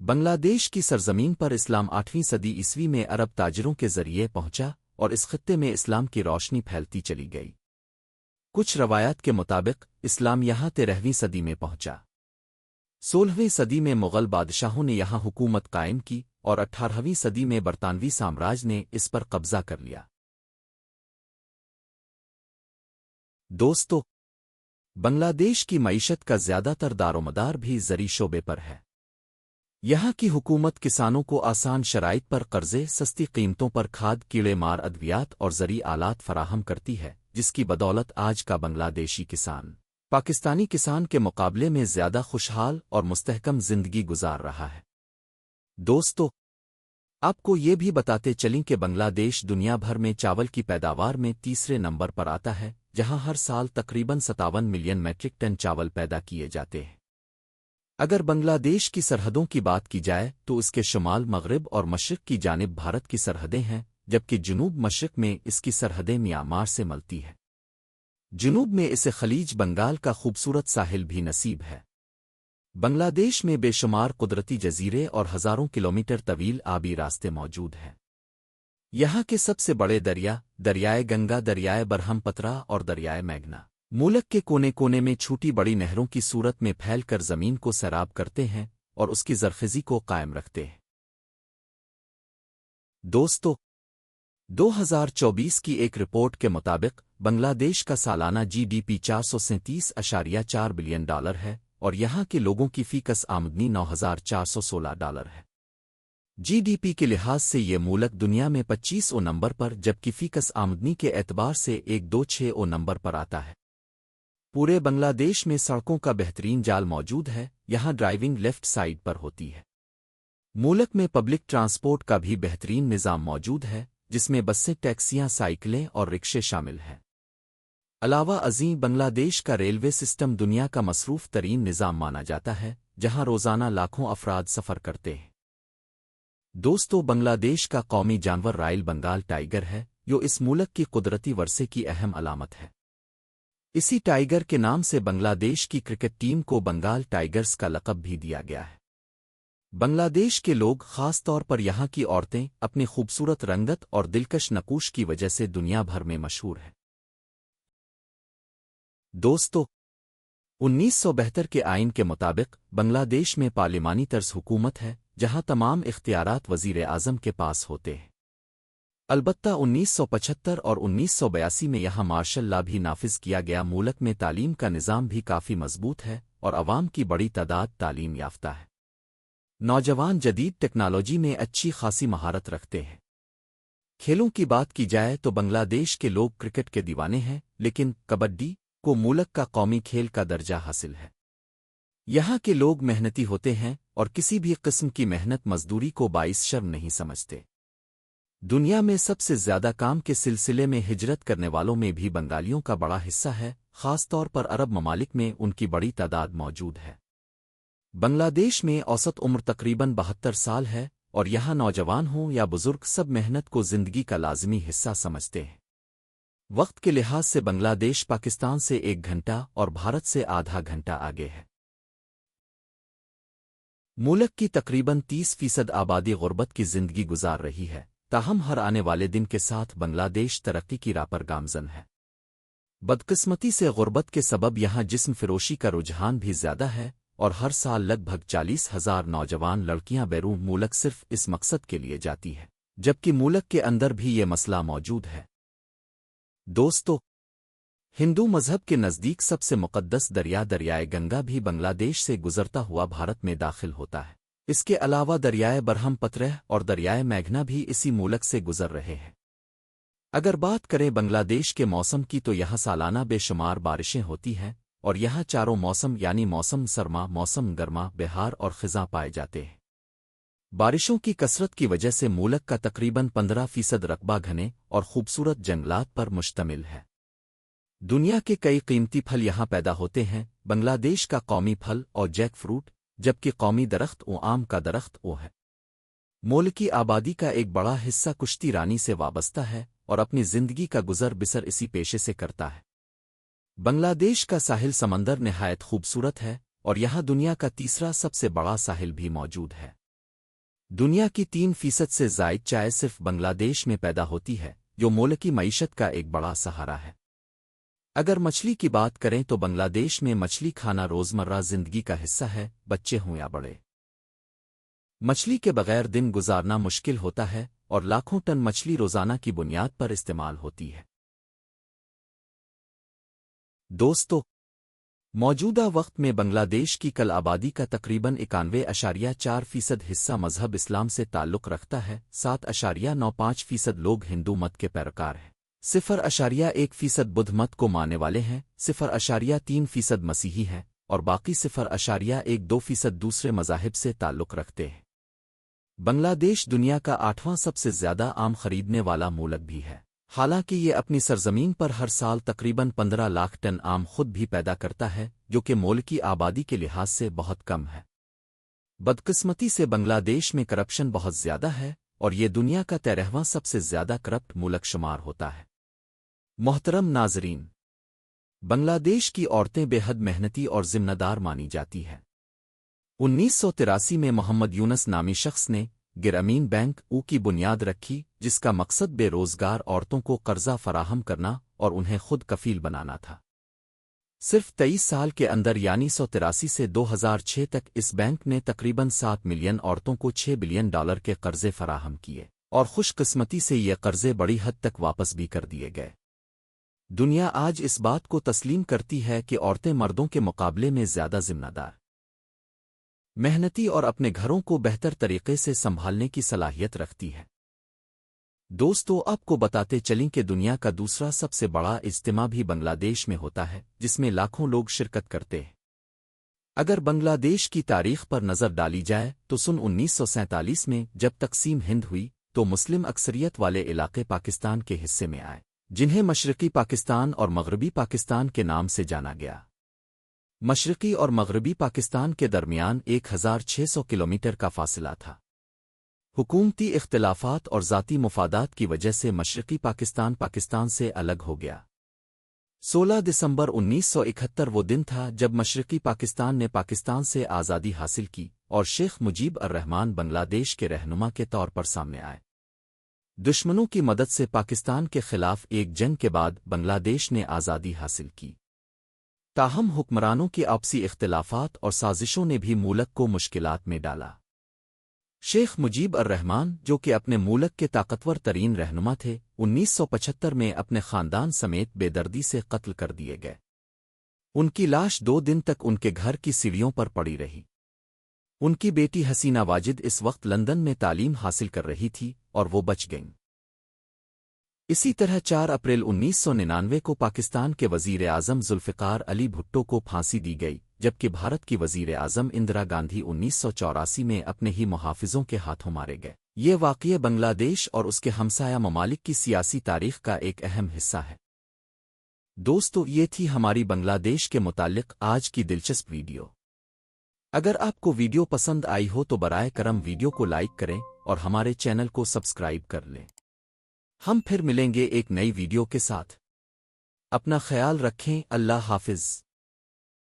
بنگلہ دیش کی سرزمین پر اسلام 8ویں صدی عیسوی میں عرب تاجروں کے ذریعے پہنچا اور اس خطے میں اسلام کی روشنی پھیلتی چلی گئی۔ کچھ روایات کے مطابق اسلام یہاں 13ویں صدی میں پہنچا۔ 16ویں صدی میں مغل بادشاہوں نے یہاں حکومت قائم کی اور 18ویں صدی میں برطانوی سامراج نے اس پر قبضہ کر لیا۔ دوستو، بنگلہ دیش کی معیشت کا زیادہ تر دارومدار بھی زرعی شعبے پر ہے۔ یہاں کی حکومت کسانوں کو آسان شرائط پر قرضے، سستی قیمتوں پر کھاد، کیڑے مار ادویات اور زرعی آلات فراہم کرتی ہے، جس کی بدولت آج کا بنگلہ دیشی کسان پاکستانی کسان کے مقابلے میں زیادہ خوشحال اور مستحکم زندگی گزار رہا ہے۔ دوستو، آپ کو یہ بھی بتاتے چلیں کہ بنگلہ دیش دنیا بھر میں چاول کی پیداوار میں تیسرے نمبر پر آتا ہے، جہاں ہر سال تقریباً 57 ملین میٹرک ٹن چاول پیدا کیے جاتے ہیں۔ اگر بنگلہ دیش کی سرحدوں کی بات کی جائے تو اس کے شمال، مغرب اور مشرق کی جانب بھارت کی سرحدیں ہیں، جبکہ جنوب مشرق میں اس کی سرحدیں میانمار سے ملتی ہے۔ جنوب میں اسے خلیج بنگال کا خوبصورت ساحل بھی نصیب ہے۔ بنگلہ دیش میں بے شمار قدرتی جزیرے اور ہزاروں کلومیٹر طویل آبی راستے موجود ہیں۔ یہاں کے سب سے بڑے دریائے گنگا، دریائے برہم پترا اور دریائے میگھنا ملک کے کونے کونے میں چھوٹی بڑی نہروں کی صورت میں پھیل کر زمین کو سیراب کرتے ہیں اور اس کی زرخیزی کو قائم رکھتے ہیں۔ دوستو، 2024 کی ایک رپورٹ کے مطابق بنگلہ دیش کا سالانہ GDP 437.4 بلین ڈالر ہے اور یہاں کے لوگوں کی فی کس آمدنی $9,416 ہے۔ GDP کے لحاظ سے یہ ملک دنیا میں 25 نمبر پر، جبکہ فی کس آمدنی کے اعتبار سے 126 نمبر پر آتا ہے۔ پورے بنگلہ دیش میں سڑکوں کا بہترین جال موجود ہے، یہاں ڈرائیونگ لیفٹ سائیڈ پر ہوتی ہے۔ ملک میں پبلک ٹرانسپورٹ کا بھی بہترین نظام موجود ہے، جس میں بسیں، ٹیکسیاں، سائیکلیں اور رکشے شامل ہیں۔ علاوہ ازیں بنگلہ دیش کا ریلوے سسٹم دنیا کا مصروف ترین نظام مانا جاتا ہے، جہاں روزانہ لاکھوں افراد سفر کرتے ہیں۔ دوستو، بنگلہ دیش کا قومی جانور رائل بنگال ٹائیگر ہے، جو اس ملک کی قدرتی ورثے کی اہم علامت ہے۔ اسی ٹائیگر کے نام سے بنگلہ دیش کی کرکٹ ٹیم کو بنگال ٹائیگرز کا لقب بھی دیا گیا ہے۔ بنگلہ دیش کے لوگ، خاص طور پر یہاں کی عورتیں، اپنی خوبصورت رنگت اور دلکش نقوش کی وجہ سے دنیا بھر میں مشہور ہیں۔ دوستو، 1972 کے آئین کے مطابق بنگلہ دیش میں پارلیمانی طرز حکومت ہے، جہاں تمام اختیارات وزیر اعظم کے پاس ہوتے ہیں۔ البتہ 1975 اور 1982 میں یہاں مارشل لا بھی نافذ کیا گیا۔ ملک میں تعلیم کا نظام بھی کافی مضبوط ہے اور عوام کی بڑی تعداد تعلیم یافتہ ہے۔ نوجوان جدید ٹیکنالوجی میں اچھی خاصی مہارت رکھتے ہیں۔ کھیلوں کی بات کی جائے تو بنگلہ دیش کے لوگ کرکٹ کے دیوانے ہیں، لیکن کبڈی کو ملک کا قومی کھیل کا درجہ حاصل ہے۔ یہاں کے لوگ محنتی ہوتے ہیں اور کسی بھی قسم کی محنت مزدوری کو باعث شرم نہیں سمجھتے۔ دنیا میں سب سے زیادہ کام کے سلسلے میں ہجرت کرنے والوں میں بھی بنگالیوں کا بڑا حصہ ہے، خاص طور پر عرب ممالک میں ان کی بڑی تعداد موجود ہے۔ بنگلہ دیش میں اوسط عمر تقریباً 72 سال ہے اور یہاں نوجوان ہوں یا بزرگ، سب محنت کو زندگی کا لازمی حصہ سمجھتے ہیں۔ وقت کے لحاظ سے بنگلہ دیش پاکستان سے 1 گھنٹہ اور بھارت سے آدھا گھنٹہ آگے ہے۔ ملک کی تقریباً 30% آبادی غربت کی زندگی گزار رہی ہے، تاہم ہر آنے والے دن کے ساتھ بنگلہ دیش ترقی کی راہ پر گامزن ہے۔ بدقسمتی سے غربت کے سبب یہاں جسم فروشی کا رجحان بھی زیادہ ہے اور ہر سال لگ بھگ 40,000 نوجوان لڑکیاں بیرون ملک صرف اس مقصد کے لیے جاتی ہیں، جبکہ ملک کے اندر بھی یہ مسئلہ موجود ہے۔ دوستو، ہندو مذہب کے نزدیک سب سے مقدس دریائے گنگا بھی بنگلہ دیش سے گزرتا ہوا بھارت میں داخل ہوتا ہے۔ اس کے علاوہ دریائے برہم پترہ اور دریائے میگھنا بھی اسی ملک سے گزر رہے ہیں۔ اگر بات کریں بنگلہ دیش کے موسم کی تو یہاں سالانہ بے شمار بارشیں ہوتی ہیں اور یہاں چاروں موسم یعنی موسم سرما، موسم گرما، بہار اور خزاں پائے جاتے ہیں۔ بارشوں کی کثرت کی وجہ سے ملک کا تقریباً 15% رقبہ گھنے اور خوبصورت جنگلات پر مشتمل ہے۔ دنیا کے کئی قیمتی پھل یہاں پیدا ہوتے ہیں۔ بنگلہ دیش کا قومی پھل اور جیک فروٹ، جبکہ قومی درخت آم کا درخت ہے۔ ملکی آبادی کا ایک بڑا حصہ کشتی رانی سے وابستہ ہے اور اپنی زندگی کا گزر بسر اسی پیشے سے کرتا ہے۔ بنگلہ دیش کا ساحل سمندر نہایت خوبصورت ہے اور یہاں دنیا کا تیسرا سب سے بڑا ساحل بھی موجود ہے۔ دنیا کی 3% سے زائد چائے صرف بنگلہ دیش میں پیدا ہوتی ہے، جو ملکی معیشت کا ایک بڑا سہارا ہے۔ اگر مچھلی کی بات کریں تو بنگلہ دیش میں مچھلی کھانا روزمرہ زندگی کا حصہ ہے، بچے ہوں یا بڑے۔ مچھلی کے بغیر دن گزارنا مشکل ہوتا ہے اور لاکھوں ٹن مچھلی روزانہ کی بنیاد پر استعمال ہوتی ہے۔ دوستو، موجودہ وقت میں بنگلہ دیش کی کل آبادی کا تقریباً 91.4% حصہ مذہب اسلام سے تعلق رکھتا ہے، 7.95% لوگ ہندو مت کے پیروکار ہیں، 0.1% بدھ مت کو ماننے والے ہیں، 0.3% مسیحی ہیں اور باقی 0.12% دوسرے مذاہب سے تعلق رکھتے ہیں۔ بنگلہ دیش دنیا کا 8واں سب سے زیادہ آم خریدنے والا ملک بھی ہے، حالانکہ یہ اپنی سرزمین پر ہر سال تقریباً 15 لاکھ ٹن آم خود بھی پیدا کرتا ہے، جو کہ ملکی آبادی کے لحاظ سے بہت کم ہے۔ بدقسمتی سے بنگلہ دیش میں کرپشن بہت زیادہ ہے اور یہ دنیا کا 13واں سب سے زیادہ کرپٹ ملک شمار ہوتا ہے۔ محترم ناظرین، بنگلہ دیش کی عورتیں بے حد محنتی اور ذمہ دار مانی جاتی ہیں۔ 1983 میں محمد یونس نامی شخص نے گرامین بینک کی بنیاد رکھی، جس کا مقصد بے روزگار عورتوں کو قرضہ فراہم کرنا اور انہیں خود کفیل بنانا تھا۔ صرف 23 سال کے اندر یعنی 1983 سے 2006 تک اس بینک نے تقریباً 7 ملین عورتوں کو $6 بلین کے قرضے فراہم کیے، اور خوش قسمتی سے یہ قرضے بڑی حد تک واپس بھی کر دیے گئے۔ دنیا آج اس بات کو تسلیم کرتی ہے کہ عورتیں مردوں کے مقابلے میں زیادہ ذمہ دار، محنتی اور اپنے گھروں کو بہتر طریقے سے سنبھالنے کی صلاحیت رکھتی ہے۔ دوستو، آپ کو بتاتے چلیں کہ دنیا کا دوسرا سب سے بڑا اجتماع بھی بنگلہ دیش میں ہوتا ہے، جس میں لاکھوں لوگ شرکت کرتے ہیں۔ اگر بنگلہ دیش کی تاریخ پر نظر ڈالی جائے تو سن 1947 میں جب تقسیم ہند ہوئی تو مسلم اکثریت والے علاقے پاکستان کے حصے میں آئے، جنہیں مشرقی پاکستان اور مغربی پاکستان کے نام سے جانا گیا۔ مشرقی اور مغربی پاکستان کے درمیان 1600 کلومیٹر کا فاصلہ تھا۔ حکومتی اختلافات اور ذاتی مفادات کی وجہ سے مشرقی پاکستان سے الگ ہو گیا۔ 16 دسمبر 1971 وہ دن تھا جب مشرقی پاکستان نے پاکستان سے آزادی حاصل کی اور شیخ مجیب الرحمان بنگلہ دیش کے رہنما کے طور پر سامنے آئے۔ دشمنوں کی مدد سے پاکستان کے خلاف ایک جنگ کے بعد بنگلہ دیش نے آزادی حاصل کی۔ تاہم حکمرانوں کے آپسی اختلافات اور سازشوں نے بھی ملک کو مشکلات میں ڈالا۔ شیخ مجیب الرحمان، جو کہ اپنے ملک کے طاقتور ترین رہنما تھے، 1975 میں اپنے خاندان سمیت بے دردی سے قتل کر دیے گئے۔ ان کی لاش 2 دن تک ان کے گھر کی سیڑھیوں پر پڑی رہی۔ ان کی بیٹی حسینہ واجد اس وقت لندن میں تعلیم حاصل کر رہی تھی اور وہ بچ گئیں۔ اسی طرح 4 اپریل 1999 کو پاکستان کے وزیر اعظم ذوالفقار علی بھٹو کو پھانسی دی گئی، جبکہ بھارت کی وزیر اعظم اندرا گاندھی 1984 میں اپنے ہی محافظوں کے ہاتھوں مارے گئے۔ یہ واقعہ بنگلہ دیش اور اس کے ہمسایہ ممالک کی سیاسی تاریخ کا ایک اہم حصہ ہے۔ دوستو، یہ تھی ہماری بنگلہ دیش کے متعلق آج کی دلچسپ ویڈیو۔ اگر آپ کو ویڈیو پسند آئی ہو تو برائے کرم ویڈیو کو لائک کریں اور ہمارے چینل کو سبسکرائب کر لیں۔ ہم پھر ملیں گے ایک نئی ویڈیو کے ساتھ۔ اپنا خیال رکھیں، اللہ حافظ۔